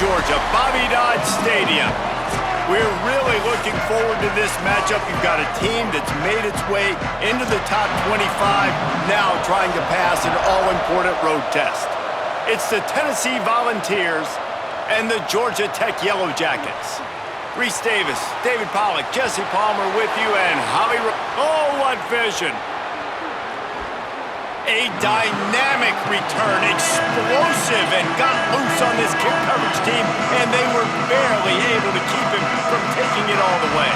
Georgia, Bobby Dodd Stadium. We're really looking forward to this matchup. You've got a team that's made its way into the top 25, now trying to pass an all-important road test. It's the Tennessee Volunteers and the Georgia Tech Yellow Jackets. Reese Davis, David Pollack, Jesse Palmer with you, and Holly. Oh, what vision! A dynamic return, explosive, and got loose on this kick coverage team, and they were barely able to keep him from taking it all the way.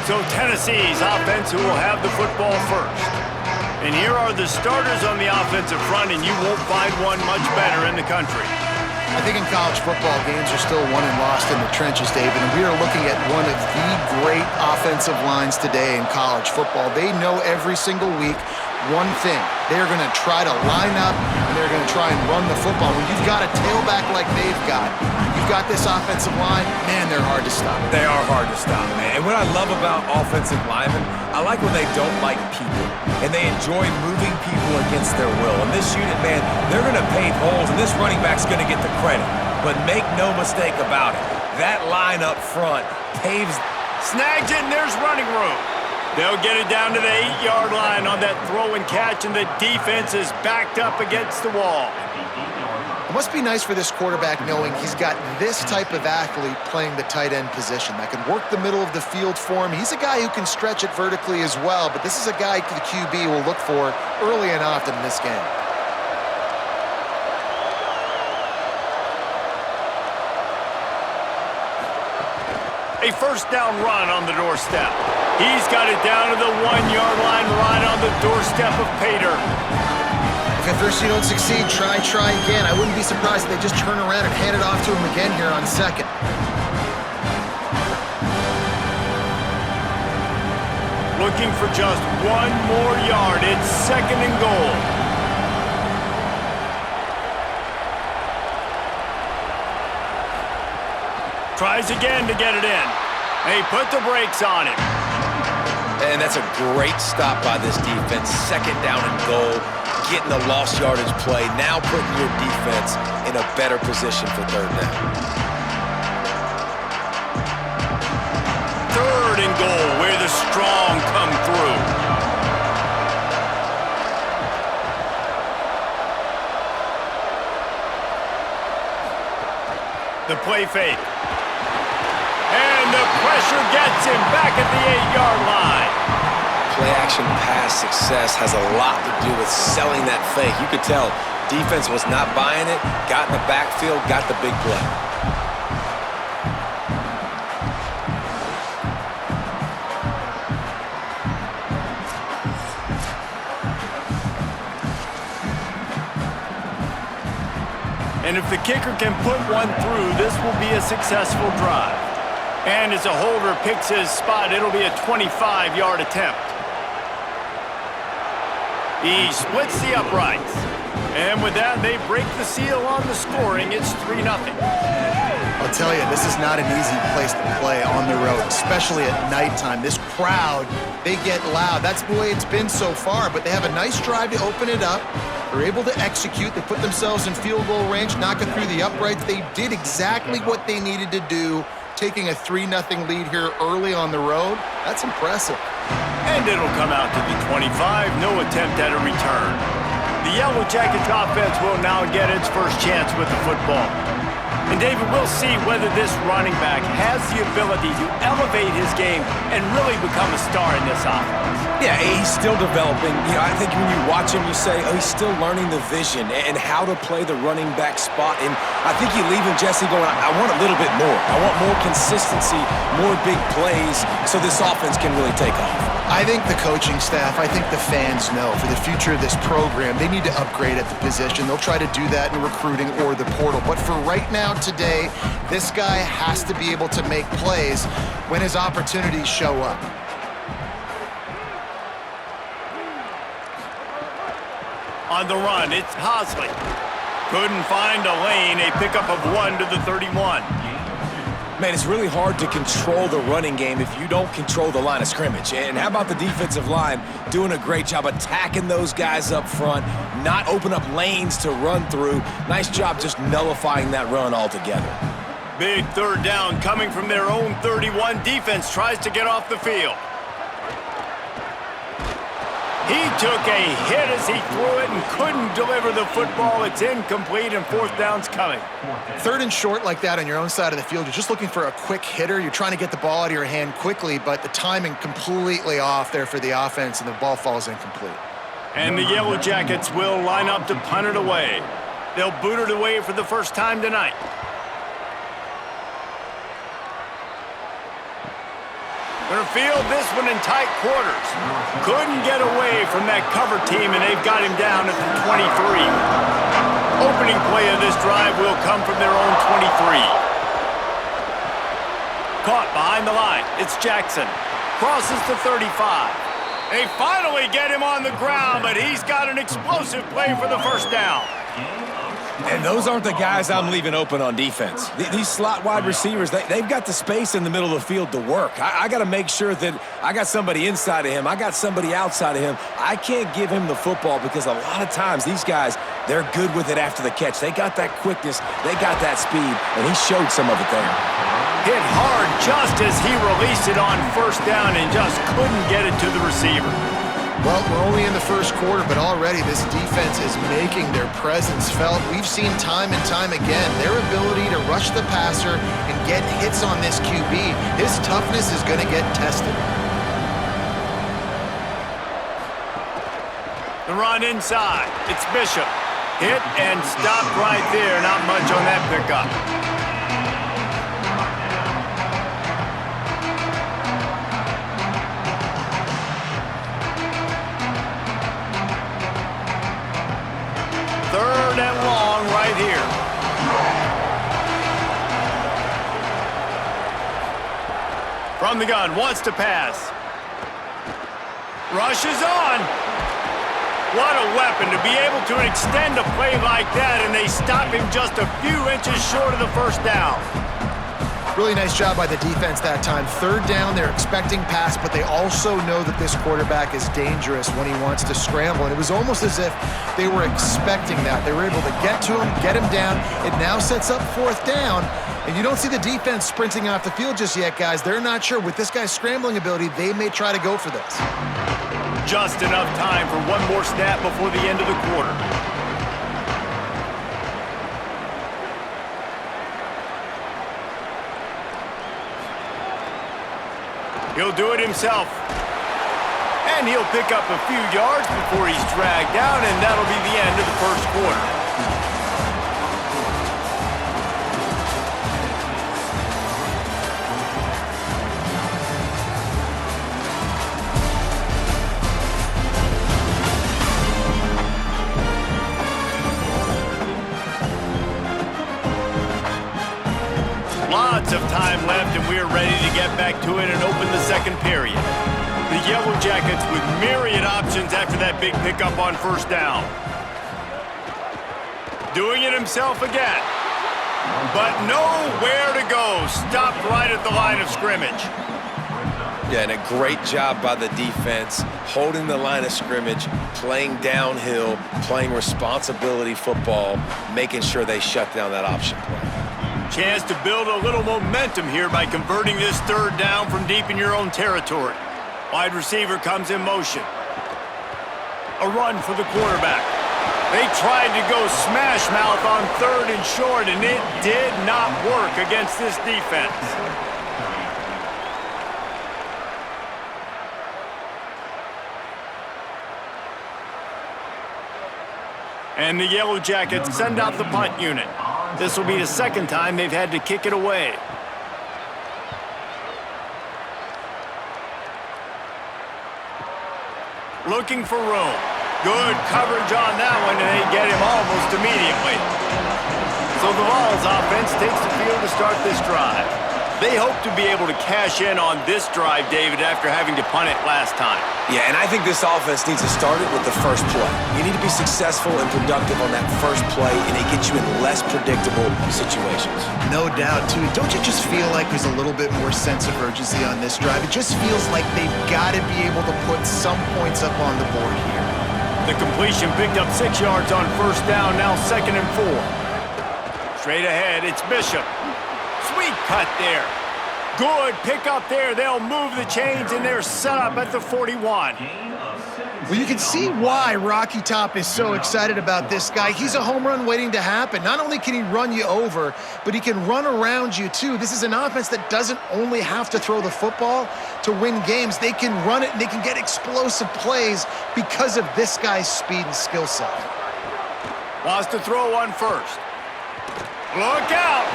So Tennessee's offense who will have the football first. And here are the starters on the offensive front, and you won't find one much better in the country. I think in college football, games are still won and lost in the trenches, David, and we are looking at one of the great offensive lines today in college football. They know every single week one thing. They're going to try to line up, and they're going to try and run the football. When you've got a tailback like they've got, you've got this offensive line, man, they're hard to stop. They are hard to stop, man. And what I love about offensive linemen, I like when they don't like people, and they enjoy moving people against their will. And this unit, man, they're going to pave holes, and this running back's going to get the credit. But make no mistake about it, that line up front paves. Snags it, and there's running room. They'll get it down to the 8-yard line on that throw and catch, and the defense is backed up against the wall. It must be nice for this quarterback knowing he's got this type of athlete playing the tight end position that can work the middle of the field for him. He's a guy who can stretch it vertically as well, but this is a guy the QB will look for early and often in this game. A first down run on the doorstep. He's got it down to the 1-yard line right on the doorstep of Pater. If at first you don't succeed, try again. I wouldn't be surprised if they just turn around and hand it off to him again here on second. Looking for just one more yard. It's second and goal. Tries again to get it in. They put the brakes on him. And that's a great stop by this defense. Second down and goal. Getting the lost yardage play. Now putting your defense in a better position for third down. Third and goal where the strong come through. The play fake. And the pressure gets him back at the 8-yard line. Play-action pass success has a lot to do with selling that fake. You could tell defense was not buying it, got in the backfield, got the big play. And if the kicker can put one through, this will be a successful drive. And as a holder picks his spot, it'll be a 25-yard attempt. He splits the uprights. And with that, they break the seal on the scoring. It's 3-0. I'll tell you, this is not an easy place to play on the road, especially at nighttime. This crowd, they get loud. That's the way it's been so far, but they have a nice drive to open it up. They're able to execute. They put themselves in field goal range, knocking through the uprights. They did exactly what they needed to do, taking a 3-0 lead here early on the road. That's impressive. And it'll come out to the 25. No attempt at a return. The Yellow Jackets offense will now get its first chance with the football. And David, we'll see whether this running back has the ability to elevate his game and really become a star in this offense. Yeah, he's still developing. You know, I think when you watch him, you say, oh, he's still learning the vision and how to play the running back spot. And I think you're leaving Jesse going, I want a little bit more. I want more consistency, more big plays, so this offense can really take off. I think the coaching staff, I think the fans know for the future of this program, they need to upgrade at the position. They'll try to do that in recruiting or the portal. But for right now, today, this guy has to be able to make plays when his opportunities show up. On the run, it's Hosley. Couldn't find a lane, a pickup of 1 to the 31. Man, it's really hard to control the running game if you don't control the line of scrimmage. And how about the defensive line doing a great job attacking those guys up front, not open up lanes to run through. Nice job just nullifying that run altogether. Big third down coming from their own 31. Defense tries to get off the field. He took a hit as he threw it and couldn't deliver the football. It's incomplete, and fourth down's coming. Third and short like that on your own side of the field, you're just looking for a quick hitter. You're trying to get the ball out of your hand quickly, but the timing completely off there for the offense, and the ball falls incomplete. And the Yellow Jackets will line up to punt it away. They'll boot it away for the first time tonight. Gonna field this one in tight quarters. Couldn't get away from that cover team, and they've got him down at the 23. Opening play of this drive will come from their own 23. Caught behind the line. It's Jackson. Crosses to 35. They finally get him on the ground, but he's got an explosive play for the first down. And those aren't the guys I'm leaving open on defense. These slot wide receivers, they've got the space in the middle of the field to work. I got to make sure that I got somebody inside of him. I got somebody outside of him. I can't give him the football because a lot of times these guys, they're good with it after the catch. They got that quickness. They got that speed, and he showed some of it there. Hit hard just as he released it on first down and just couldn't get it to the receiver. Well, we're only in the first quarter, but already this defense is making their presence felt. We've seen time and time again their ability to rush the passer and get hits on this QB. His toughness is going to get tested. The run inside. It's Bishop. Hit and stopped right there. Not much on that pickup. Third and long right here. From the gun, wants to pass. Rushes on. What a weapon to be able to extend a play like that, and they stop him just a few inches short of the first down. Really nice job by the defense that time. Third down, they're expecting pass, but they also know that this quarterback is dangerous when he wants to scramble. And it was almost as if they were expecting that. They were able to get to him, get him down. It now sets up fourth down. And you don't see the defense sprinting off the field just yet, guys. They're not sure. With this guy's scrambling ability, they may try to go for this. Just enough time for one more snap before the end of the quarter. He'll do it himself. And he'll pick up a few yards before he's dragged down, and that'll be the end of the first quarter. Lots of time left, and we're ready to get back to it and open the second period. The Yellow Jackets with myriad options after that big pickup on first down. Doing it himself again. But nowhere to go. Stopped right at the line of scrimmage. Yeah, and a great job by the defense, holding the line of scrimmage, playing downhill, playing responsibility football, making sure they shut down that option play. Chance to build a little momentum here by converting this third down from deep in your own territory. Wide receiver comes in motion. A run for the quarterback. They tried to go smash mouth on third and short, and it did not work against this defense. And the Yellow Jackets send out the punt unit. This will be the second time they've had to kick it away. Looking for room. Good coverage on that one, and they get him almost immediately. So the Vols offense takes the field to start this drive. They hope to be able to cash in on this drive, David, after having to punt it last time. Yeah, and I think this offense needs to start it with the first play. You need to be successful and productive on that first play, and it gets you in less predictable situations. No doubt, too. Don't you just feel like there's a little bit more sense of urgency on this drive? It just feels like they've got to be able to put some points up on the board here. The completion picked up 6 yards on first down, now 2nd and 4. Straight ahead, it's Bishop. Sweet cut there. Good pick up there. They'll move the chains, and they're set up at the 41. Well, you can see why Rocky Top is so excited about this guy. He's a home run waiting to happen. Not only can he run you over, but he can run around you, too. This is an offense that doesn't only have to throw the football to win games. They can run it, and they can get explosive plays because of this guy's speed and skill set. Wants to throw one first. Look out!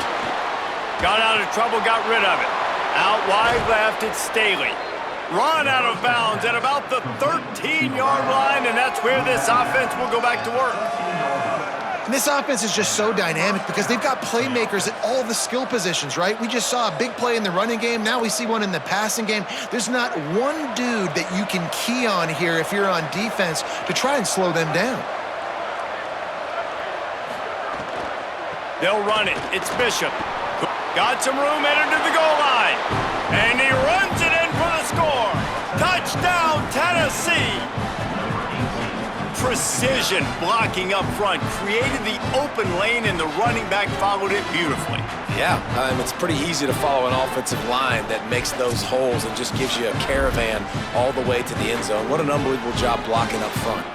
Got out of trouble, got rid of it. Out wide left, it's Staley. Run out of bounds at about the 13-yard line, and that's where this offense will go back to work. And this offense is just so dynamic because they've got playmakers at all the skill positions, right? We just saw a big play in the running game. Now we see one in the passing game. There's not one dude that you can key on here if you're on defense to try and slow them down. They'll run it. It's Bishop. Got some room headed to the goal line. And he runs it in for the score. Touchdown, Tennessee. Precision blocking up front created the open lane, and the running back followed it beautifully. Yeah, it's pretty easy to follow an offensive line that makes those holes and just gives you a caravan all the way to the end zone. What an unbelievable job blocking up front.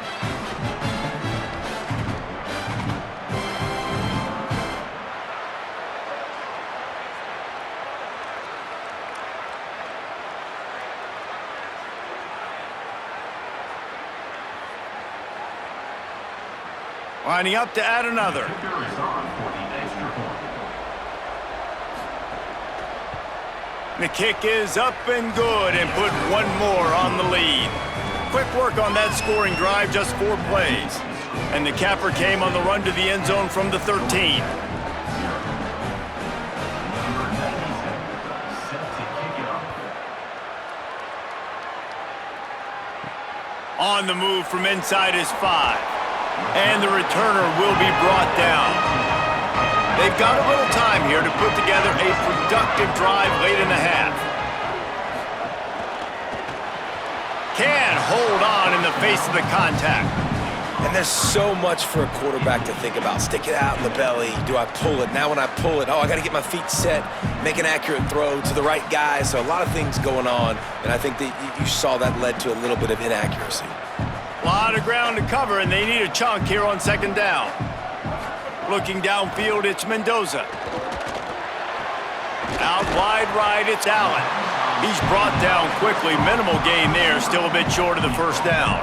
Lining up to add another. The kick is up and good, and put one more on the lead. Quick work on that scoring drive, just 4 plays. And the capper came on the run to the end zone from the 13. On the move from inside is 5. And the returner will be brought down. They've got a little time here to put together a productive drive late in the half. Can hold on in the face of the contact. And there's so much for a quarterback to think about. Stick it out in the belly. Do I pull it? Now when I pull it, I got to get my feet set, make an accurate throw to the right guy. So a lot of things going on, and I think that you saw that led to a little bit of inaccuracy. A lot of ground to cover, and they need a chunk here on 2nd down. Looking downfield, it's Mendoza. Out wide right, it's Allen. He's brought down quickly. Minimal gain there, still a bit short of the first down.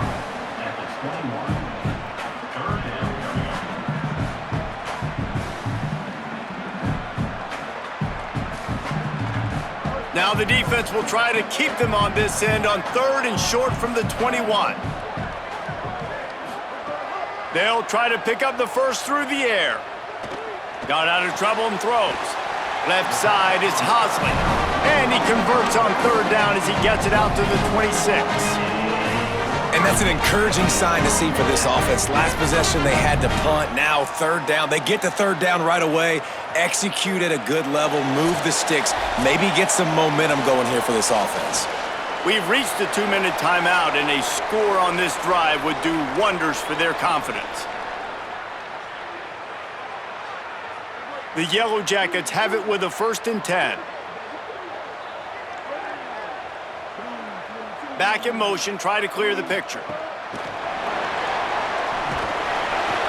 Now the defense will try to keep them on this end on 3rd and short from the 21. They'll try to pick up the first through the air. Got out of trouble and throws. Left side is Hosley. And he converts on 3rd down as he gets it out to the 26. And that's an encouraging sign to see for this offense. Last possession, they had to punt. Now 3rd down. They get to 3rd down right away. Execute at a good level. Move the sticks. Maybe get some momentum going here for this offense. We've reached the 2-minute timeout, and a score on this drive would do wonders for their confidence. The Yellow Jackets have it with a 1st and 10. Back in motion, try to clear the picture.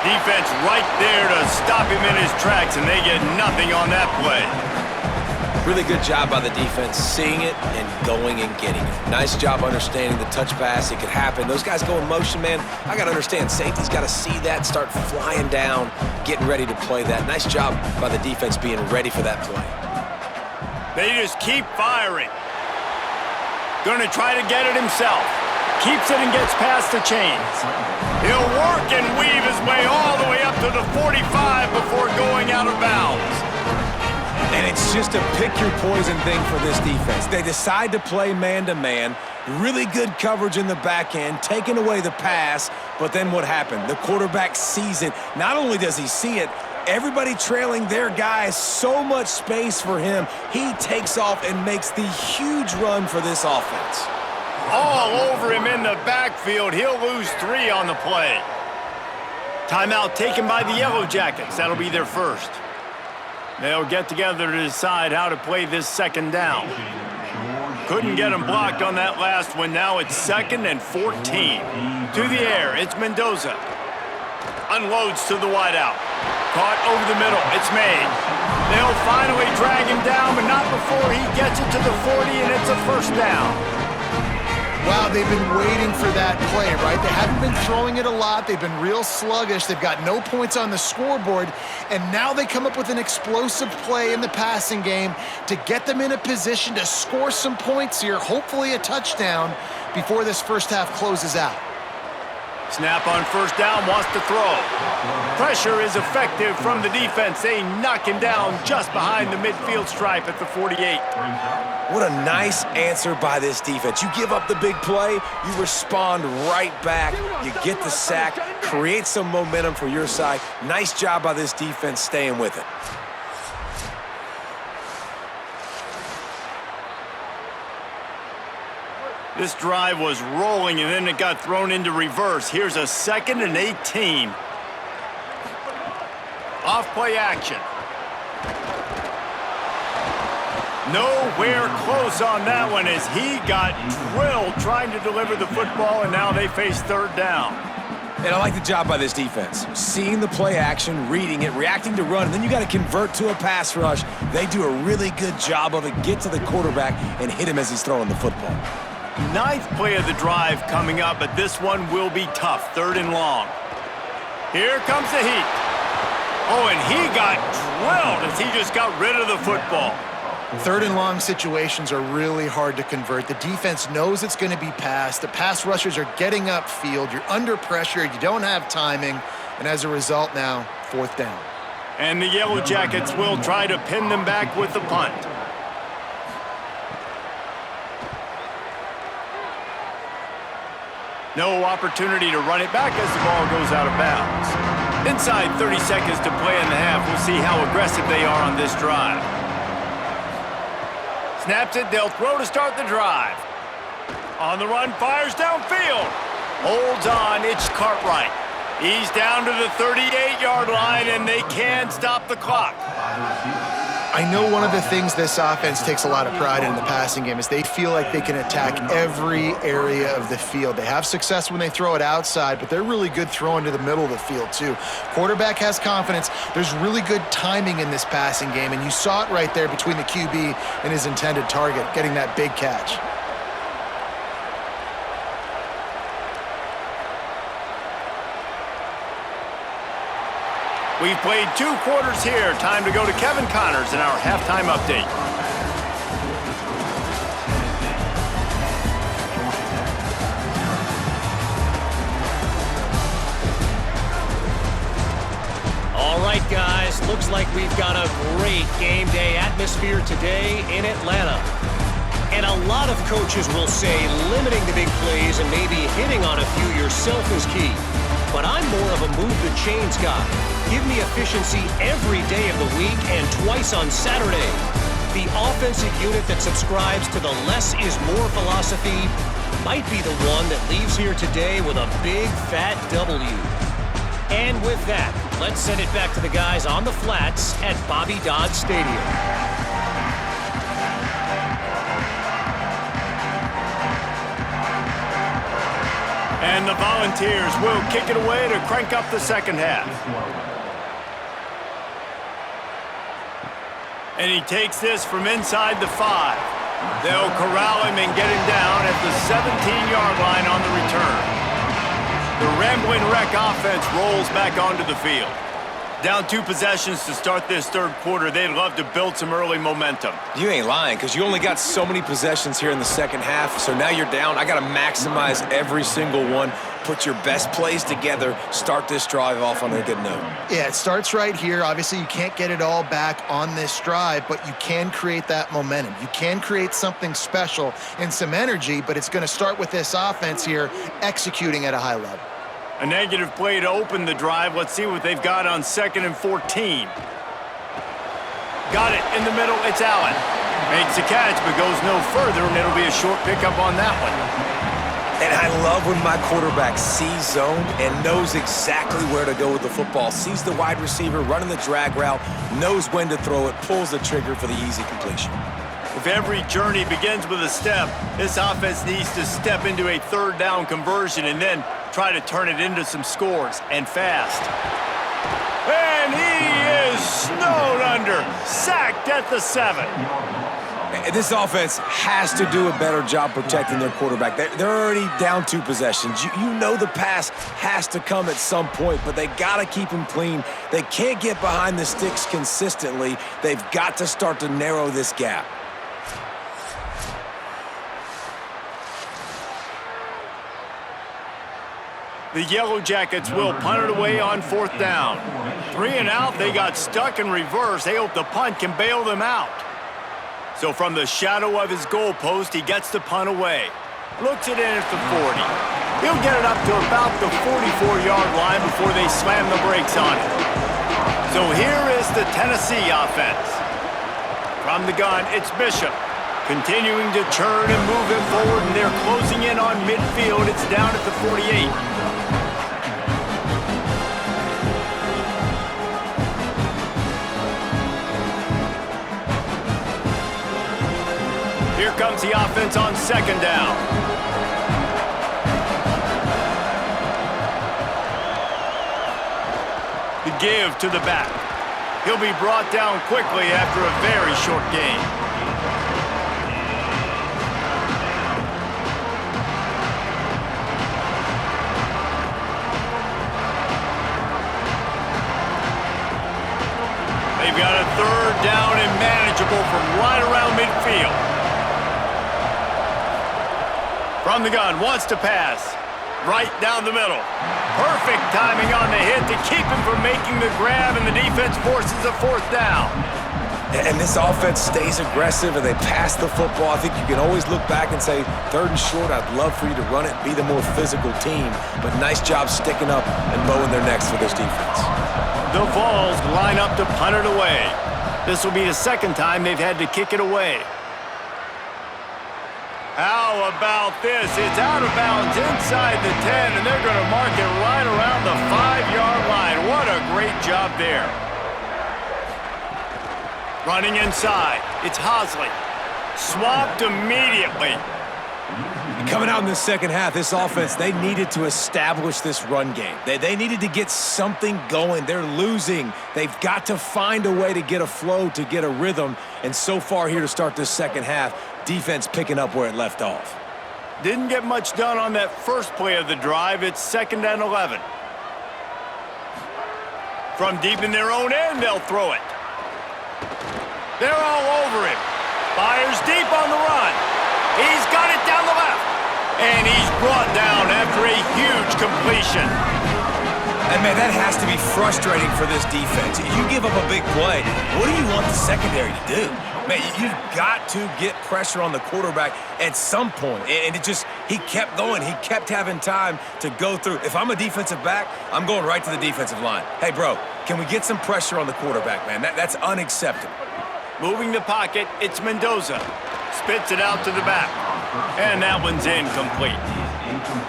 Defense right there to stop him in his tracks, and they get nothing on that play. Really good job by the defense, seeing it and going and getting it. Nice job understanding the touch pass. It could happen. Those guys go in motion, man. I got to understand, safety's got to see that, start flying down, getting ready to play that. Nice job by the defense being ready for that play. They just keep firing. Going to try to get it himself. Keeps it and gets past the chains. He'll work and weave his way all the way up to the 45 before going out of bounds. And it's just a pick-your-poison thing for this defense. They decide to play man-to-man, really good coverage in the back end, taking away the pass, but then what happened? The quarterback sees it. Not only does he see it, everybody trailing their guys, so much space for him. He takes off and makes the huge run for this offense. All over him in the backfield. He'll lose 3 on the play. Timeout taken by the Yellow Jackets. That'll be their first. They'll get together to decide how to play this second down. Couldn't get him blocked on that last one. Now it's 2nd and 14. To the air, it's Mendoza. Unloads to the wideout. Caught over the middle. It's made. They'll finally drag him down, but not before he gets it to the 40, and it's a first down. Wow, they've been waiting for that play, right? They haven't been throwing it a lot. They've been real sluggish. They've got no points on the scoreboard, and now they come up with an explosive play in the passing game to get them in a position to score some points here, hopefully a touchdown, before this first half closes out. Snap on first down, wants to throw. Pressure is effective from the defense. They knock him down just behind the midfield stripe at the 48. What a nice answer by this defense. You give up the big play, you respond right back, you get the sack, create some momentum for your side. Nice job by this defense staying with it. This drive was rolling, and then it got thrown into reverse. Here's a 2nd and 18. Off-play action. Nowhere close on that one as he got drilled trying to deliver the football, and now they face 3rd down. And I like the job by this defense. Seeing the play action, reading it, reacting to run, and then you got to convert to a pass rush. They do a really good job of it. Get to the quarterback and hit him as he's throwing the football. 9th play of the drive coming up, but this one will be tough. 3rd and long. Here comes the heat. Oh, and he got drilled as he just got rid of the football. 3rd and long situations are really hard to convert. The defense knows it's going to be passed. The pass rushers are getting upfield. You're under pressure. You don't have timing. And as a result now, 4th down. And the Yellow Jackets will try to pin them back with the punt. No opportunity to run it back as the ball goes out of bounds. Inside 30 seconds to play in the half. We'll see how aggressive they are on this drive. Snaps it, they'll throw to start the drive. On the run, fires downfield. Holds on, it's Cartwright. He's down to the 38-yard line, and they can stop the clock. I know one of the things this offense takes a lot of pride in the passing game is they feel like they can attack every area of the field. They have success when they throw it outside, but they're really good throwing to the middle of the field too. Quarterback has confidence. There's really good timing in this passing game, and you saw it right there between the QB and his intended target, getting that big catch. We've played 2 quarters here. Time to go to Kevin Connors in our halftime update. All right, guys. Looks like we've got a great game day atmosphere today in Atlanta. And a lot of coaches will say limiting the big plays and maybe hitting on a few yourself is key. But I'm more of a move-the-chains guy. Give me efficiency every day of the week and twice on Saturday. The offensive unit that subscribes to the less is more philosophy might be the one that leaves here today with a big, fat W. And with that, let's send it back to the guys on the flats at Bobby Dodd Stadium. And the Volunteers will kick it away to crank up the second half. And he takes this from inside the 5. They'll corral him and get him down at the 17-yard line on the return. The Ramblin' Wreck offense rolls back onto the field. Down 2 possessions to start this third quarter. They'd love to build some early momentum. You ain't lying, because you only got so many possessions here in the second half, so now you're down. I got to maximize every single one, put your best plays together, start this drive off on a good note. Yeah, it starts right here. Obviously, you can't get it all back on this drive, but you can create that momentum. You can create something special and some energy, but it's going to start with this offense here executing at a high level. A negative play to open the drive. Let's see what they've got on 2nd and 14. Got it in the middle. It's Allen. Makes the catch, but goes no further, and it'll be a short pickup on that one. And I love when my quarterback sees zone and knows exactly where to go with the football. Sees the wide receiver running the drag route, knows when to throw it, pulls the trigger for the easy completion. If every journey begins with a step, this offense needs to step into a 3rd down conversion and then try to turn it into some scores, and fast. And he is snowed under, sacked at the 7. This offense has to do a better job protecting their quarterback. They're already down 2 possessions. You know the pass has to come at some point, but they got to keep him clean. They can't get behind the sticks consistently. They've got to start to narrow this gap. The Yellow Jackets will punt it away on 4th down. 3 and out, they got stuck in reverse. They hope the punt can bail them out. So from the shadow of his goalpost, he gets the punt away. Looks it in at the 40. He'll get it up to about the 44-yard line before they slam the brakes on it. So here is the Tennessee offense. From the gun, it's Bishop. Continuing to churn and move it forward, and they're closing in on midfield. It's down at the 48. Here comes the offense on 2nd down. The give to the back. He'll be brought down quickly after a very short gain. They've got a 3rd down and manageable from right around midfield. From the gun, wants to pass. Right down the middle. Perfect timing on the hit to keep him from making the grab, and the defense forces a 4th down. And this offense stays aggressive, and they pass the football. I think you can always look back and say, 3rd and short, I'd love for you to run it and be the more physical team. But nice job sticking up and mowing their necks for this defense. The Vols line up to punt it away. This will be the 2nd time they've had to kick it away. How about this? It's out of bounds inside the 10, and they're going to mark it right around the 5-yard line. What a great job there. Running inside, it's Hosley. Swapped immediately. Coming out in the second half, this offense, they needed to establish this run game. They needed to get something going. They're losing. They've got to find a way to get a flow, to get a rhythm. And so far here to start this second half, defense picking up where it left off. Didn't get much done on that first play of the drive. It's 2nd and 11. From deep in their own end, they'll throw it. They're all over him. Fires deep on the run. He's got it down the left. And he's brought down after a huge completion. And, man, that has to be frustrating for this defense. You give up a big play. What do you want the secondary to do? Man, you've got to get pressure on the quarterback at some point. And he kept going. He kept having time to go through. If I'm a defensive back, I'm going right to the defensive line. Hey, bro, can we get some pressure on the quarterback, man? That's unacceptable. Moving the pocket, it's Mendoza. Spits it out to the back. And that one's incomplete.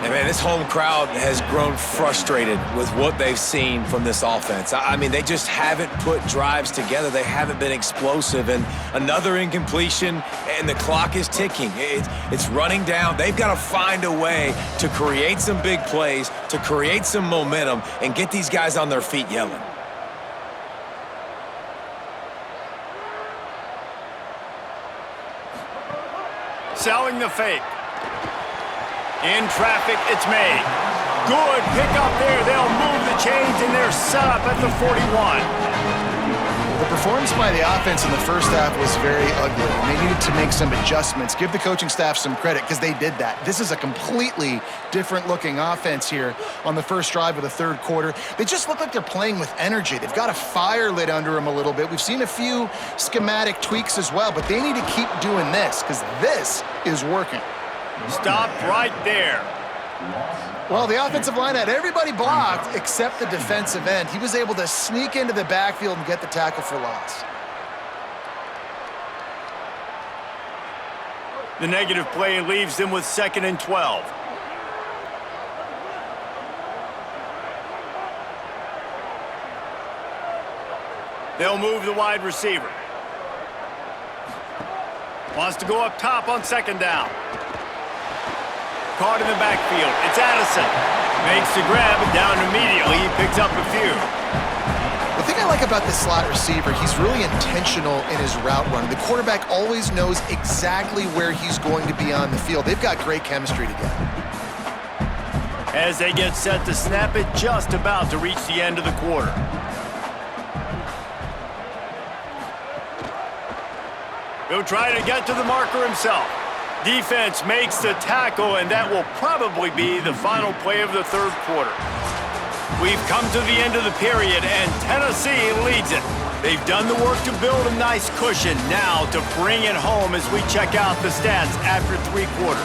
And man, this home crowd has grown frustrated with what they've seen from this offense. I mean, they just haven't put drives together. They haven't been explosive. And another incompletion, and the clock is ticking. It's running down. They've got to find a way to create some big plays, to create some momentum, and get these guys on their feet yelling. Selling the fake. In traffic, it's made. Good pick up there. They'll move the chains, and they're set up at the 41. The performance by the offense in the first half was very ugly, and they needed to make some adjustments. Give the coaching staff some credit because they did that. This is a completely different-looking offense here on the first drive of the third quarter. They just look like they're playing with energy. They've got a fire lit under them a little bit. We've seen a few schematic tweaks as well, but they need to keep doing this because this is working. Stop right there. Well, the offensive line had everybody blocked except the defensive end. He was able to sneak into the backfield and get the tackle for loss. The negative play leaves them with 2nd and 12. They'll move the wide receiver. Wants to go up top on 2nd down. Caught in the backfield. It's Addison. Makes the grab and down immediately. He picks up a few. The thing I like about this slot receiver, he's really intentional in his route run. The quarterback always knows exactly where he's going to be on the field. They've got great chemistry together. As they get set to snap it, just about to reach the end of the quarter. He'll try to get to the marker himself. Defense makes the tackle, and that will probably be the final play of the third quarter. We've come to the end of the period, and Tennessee leads it. They've done the work to build a nice cushion. Now to bring it home as we check out the stats after 3 quarters.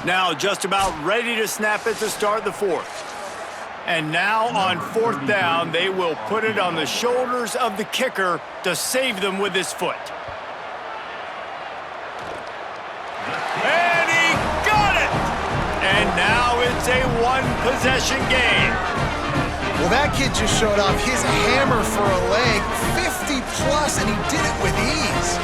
Now just about ready to snap it to start the fourth. And now on 4th down, they will put it on the shoulders of the kicker to save them with his foot. And he got it! And now it's a one-possession game. Well, that kid just showed off his hammer for a leg, 50-plus, and he did it with ease.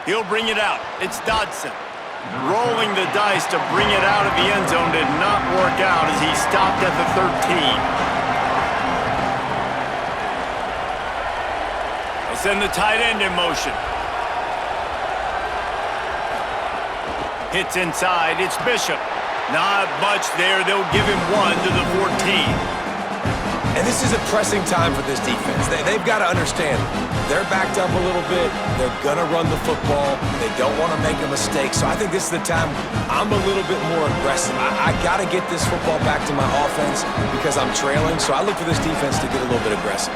He'll bring it out. It's Dodson. Rolling the dice to bring it out of the end zone did not work out as he stopped at the 13. They'll send the tight end in motion. Hits inside. It's Bishop. Not much there. They'll give him 1 to the 14. And this is a pressing time for this defense. They've got to understand, they're backed up a little bit. They're going to run the football. They don't want to make a mistake. So I think this is the time I'm a little bit more aggressive. I got to get this football back to my offense because I'm trailing. So I look for this defense to get a little bit aggressive.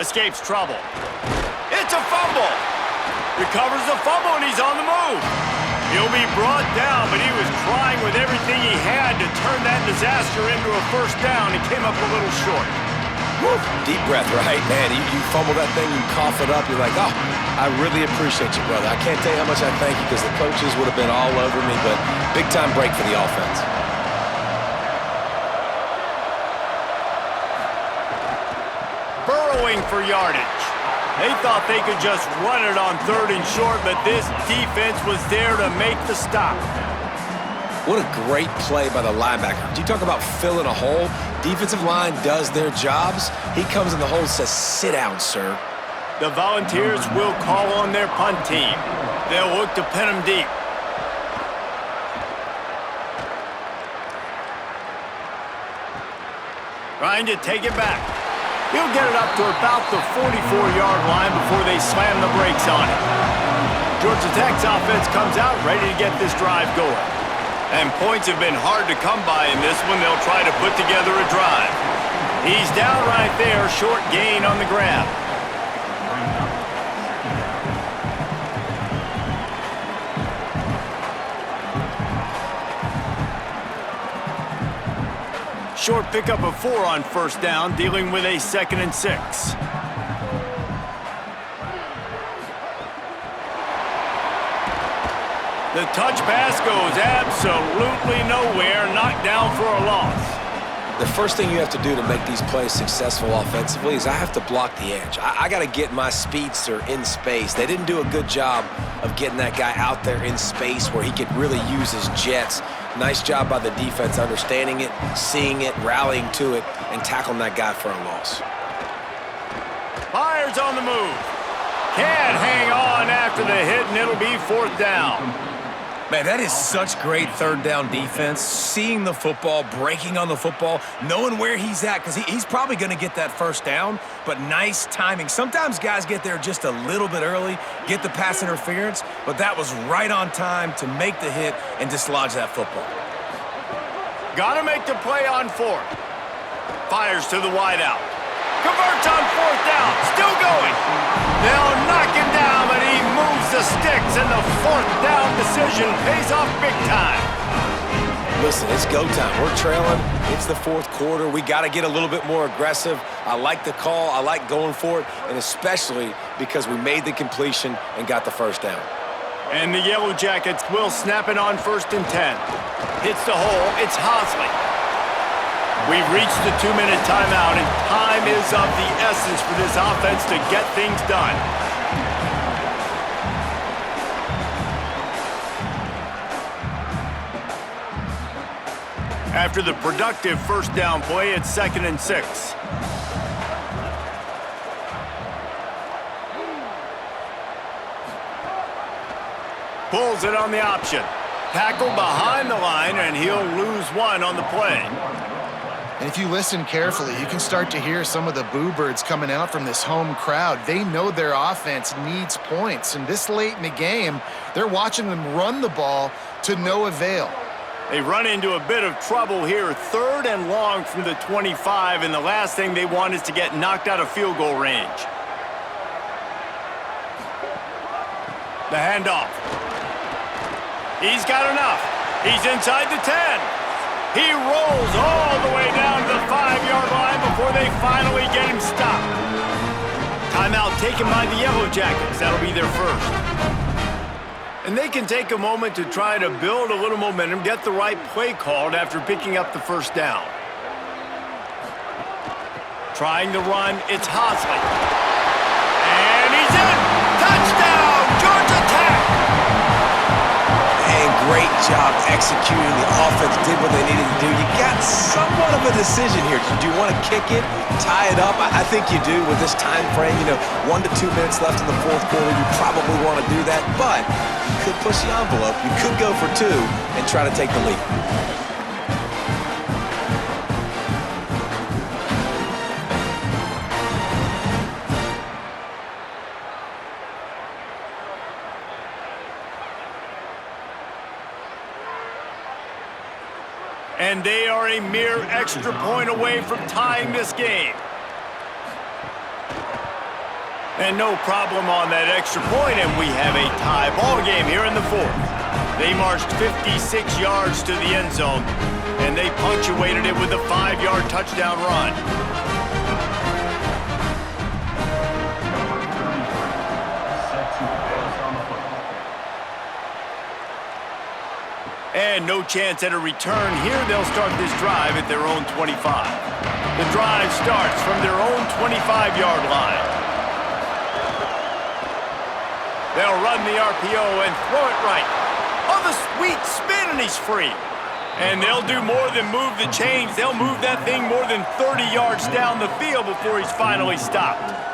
Escapes trouble. It's a fumble. Recovers the fumble, and he's on the move. He'll be brought down, but he was trying with everything he had to turn that disaster into a first down. He came up a little short. Woo. Deep breath, right? Man, you fumble that thing, you cough it up, you're like, oh, I really appreciate you, brother. I can't tell you how much I thank you because the coaches would have been all over me, but big-time break for the offense. Burrowing for yardage. They thought they could just run it on 3rd and short, but this defense was there to make the stop. What a great play by the linebacker. You talk about filling a hole. Defensive line does their jobs. He comes in the hole and says, sit down, sir. The Volunteers will call on their punt team. They'll look to pin them deep. Trying to take it back. He'll get it up to about the 44-yard line before they slam the brakes on it. Georgia Tech's offense comes out ready to get this drive going. And points have been hard to come by in this one. They'll try to put together a drive. He's down right there, short gain on the grab. Short pickup of 4 on 1st down, dealing with a 2nd and 6. The touch pass goes absolutely nowhere, knocked down for a loss. The first thing you have to do to make these plays successful offensively is I have to block the edge. I got to get my speedster in space. They didn't do a good job of getting that guy out there in space where he could really use his jets. Nice job by the defense understanding it, seeing it, rallying to it, and tackling that guy for a loss. Fires on the move. Can't hang on after the hit, and it'll be 4th down. Man, that is such great third down defense. Seeing the football, breaking on the football, knowing where he's at, because he's probably going to get that first down, but nice timing. Sometimes guys get there just a little bit early, get the pass interference, but that was right on time to make the hit and dislodge that football. Got to make the play on 4th. Fires to the wideout. Converts on 4th down. Still going. They'll knock him down, but he moves the sticks, and the 4th down decision pays off big time. Listen, it's go time. We're trailing. It's the 4th quarter. We got to get a little bit more aggressive. I like the call. I like going for it, and especially because we made the completion and got the first down. And the Yellow Jackets will snap it on 1st and 10. Hits the hole. It's Hosley. We've reached the 2-minute timeout, and time is of the essence for this offense to get things done. After the productive first down play, it's 2nd and 6. Pulls it on the option. Tackled behind the line, and he'll lose 1 on the play. And if you listen carefully, you can start to hear some of the boo birds coming out from this home crowd. They know their offense needs points, and this late in the game, they're watching them run the ball to no avail. They run into a bit of trouble here, 3rd and long from the 25, and the last thing they want is to get knocked out of field goal range. The handoff. He's got enough. He's inside the 10. He rolls all the way down to the 5-yard line before they finally get him stopped. Timeout taken by the Yellow Jackets. That'll be their first. And they can take a moment to try to build a little momentum, get the right play called after picking up the first down. Trying to run, it's Hosley. And he's in! Touchdown, Georgia Tech! And great job executing. The offense did what they needed to do. You got somewhat of a decision here. Do you want to kick it, tie it up? I think you do with this time frame. 1 to 2 minutes left in the 4th quarter. You probably want to do that, but you could push the envelope. You could go for 2 and try to take the lead. And they are a mere extra point away from tying this game. And no problem on that extra point, and we have a tie ball game here in the 4th. They marched 56 yards to the end zone, and they punctuated it with a 5-yard touchdown run. And no chance at a return here. They'll start this drive at their own 25. The drive starts from their own 25-yard line. They'll run the RPO and throw it right. Oh, the sweet spin, and he's free. And they'll do more than move the chains. They'll move that thing more than 30 yards down the field before he's finally stopped.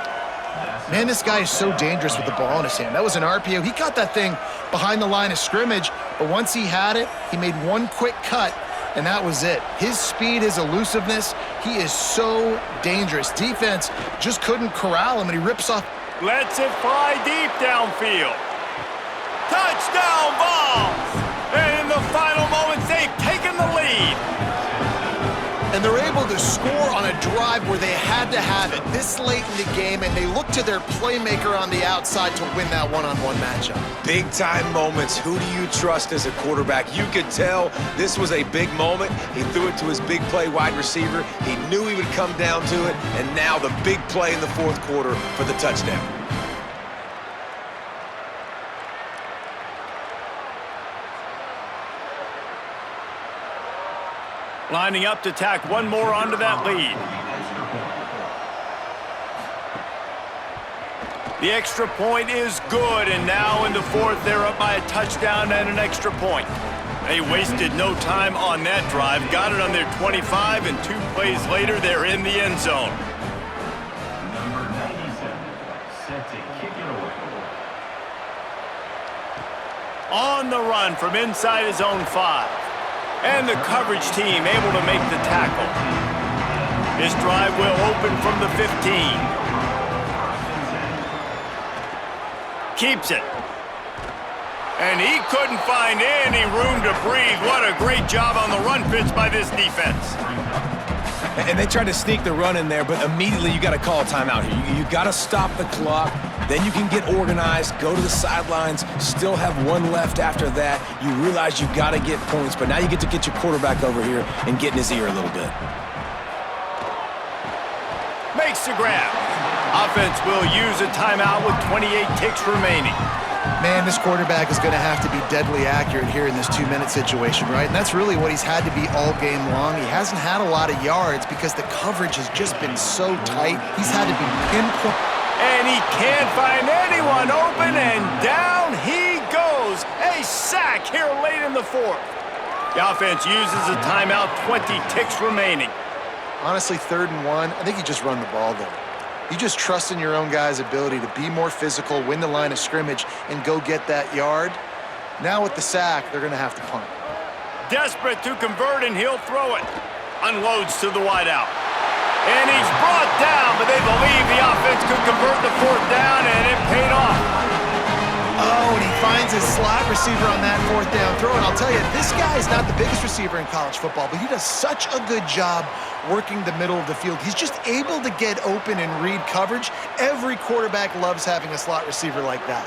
Man, this guy is so dangerous with the ball in his hand. That was an RPO. He caught that thing behind the line of scrimmage, but once he had it, he made one quick cut, and that was it. His speed, his elusiveness, he is so dangerous. Defense just couldn't corral him, and he rips off. Lets it fly deep downfield. Touchdown, Vols! And in the final moments, they've taken the lead. And they're able to score on a drive where they had to have it this late in the game, and they look to their playmaker on the outside to win that one-on-one matchup. Big-time moments. Who do you trust as a quarterback? You could tell this was a big moment. He threw it to his big play wide receiver. He knew he would come down to it, and now the big play in the 4th quarter for the touchdown. Lining up to tack one more onto that lead. The extra point is good, and now in the fourth, they're up by a touchdown and an extra point. They wasted no time on that drive, got it on their 25, and 2 plays later, they're in the end zone. Number 97, set to kick it away. On the run from inside his own 5. And the coverage team able to make the tackle. This drive will open from the 15. Keeps it. And he couldn't find any room to breathe. What a great job on the run fits by this defense. And they tried to sneak the run in there, but immediately you got to call a timeout here. You got to stop the clock. Then you can get organized, go to the sidelines, still have one left after that. You realize you got to get points, but now you get to get your quarterback over here and get in his ear a little bit. Makes the grab. Offense will use a timeout with 28 ticks remaining. Man, this quarterback is going to have to be deadly accurate here in this 2-minute situation, right? And that's really what he's had to be all game long. He hasn't had a lot of yards because the coverage has just been so tight. He's had to be pinpoint. And he can't find anyone open, and down he goes. A sack here late in the fourth. The offense uses a timeout, 20 ticks remaining. Honestly, 3rd and 1, I think you just run the ball there. You just trust in your own guy's ability to be more physical, win the line of scrimmage, and go get that yard. Now with the sack, they're going to have to punt. Desperate to convert, and he'll throw it. Unloads to the wideout. And he's brought down, but they believe the offense could convert the 4th down, and it paid off. Oh, and he finds his slot receiver on that 4th down throw. And I'll tell you, this guy is not the biggest receiver in college football, but he does such a good job working the middle of the field. He's just able to get open and read coverage. Every quarterback loves having a slot receiver like that.